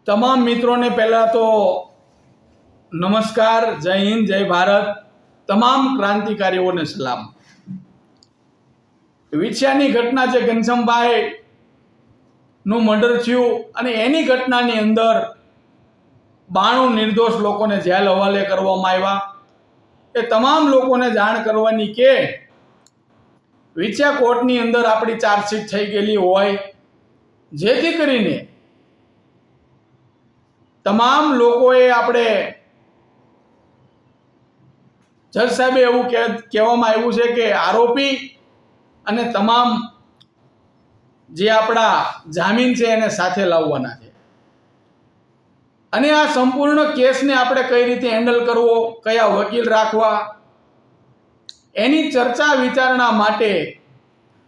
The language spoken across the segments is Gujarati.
તમામ મિત્રોને પહેલાં તો નમસ્કાર, જય હિન્દ, જય ભારત. તમામ ક્રાંતિકારીઓને સલામ. વિછિયાની ઘટના જે ઘનશ્યામભાઈ નું મર્ડર થયું અને એની ઘટનાની અંદર 92 નિર્દોષ લોકોને જેલ હવાલે કરવામાં આવ્યા. એ તમામ લોકોને જાણ કરવાની કે વિછિયા કોર્ટની અંદર આપણી ચાર્જશીટ થઈ ગયેલી હોય, જેથી કરીને તમામ લોકોએ આપણે જજ સાહેબે એવું કહેવામાં આવ્યું છે કે આરોપી અને તમામ જે આપણા જામીન છે એને સાથે લાવવાના છે. અને આ સંપૂર્ણ કેસને આપણે કઈ રીતે હેન્ડલ કરવો, કયા વકીલ રાખવા, એની ચર્ચા વિચારણા માટે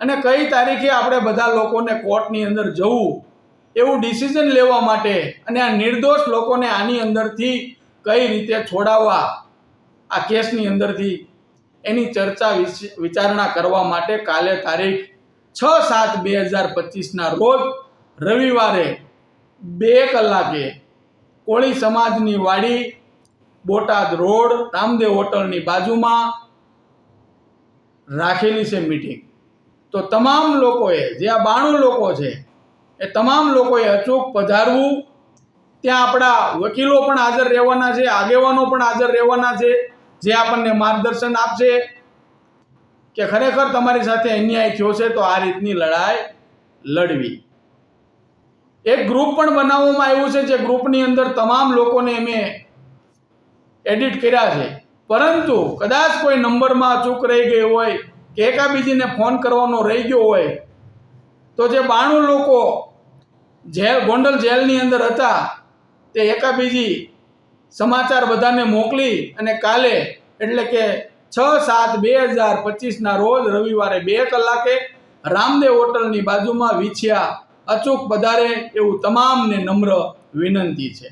અને કઈ તારીખે આપણે બધા લોકોને કોર્ટની અંદર જવું એવું ડિસિઝન લેવા માટે અને આ નિર્દોષ લોકોને આની અંદરથી કઈ રીતે છોડાવવા આ કેસની અંદરથી એની ચર્ચા વિચારણા કરવા માટે કાલે તારીખ 6/7/2025 રોજ રવિવારે 2 કલાકે કોળી સમાજની વાડી, બોટાદ રોડ, રામદેવ હોટલની બાજુમાં રાખેલી છે મીટિંગ. તો તમામ લોકોએ, જે આ 92 લોકો છે, એ તમામ લોકોએ અચૂક પધારવું. ત્યાં આપણા વકીલો પણ હાજર રહેવાના છે, આગેવાનો પણ હાજર રહેવાના છે, જે આપણને માર્ગદર્શન આપશે કે ખરેખર તમારી સાથે અન્યાય થયો છે તો આ રીતની લડાઈ લડવી. એક ગ્રુપ પણ બનાવવામાં આવ્યું છે, જે ગ્રુપની અંદર તમામ લોકોને મેં એડિટ કર્યા છે. પરંતુ કદાચ કોઈ નંબરમાં ચૂક રહી ગઈ હોય કે એકાબીજીને ફોન કરવાનો રહી ગયો હોય તો જે 92 લોકો ગોંડલ જેલની અંદર હતા તે એકાબીજી સમાચાર બધાને મોકલી અને કાલે એટલે કે 6/7/2025 રોજ રવિવારે 2 કલાકે રામદેવ હોટલની બાજુમાં વિછિયા અચૂક પધારે એવું તમામને નમ્ર વિનંતી છે.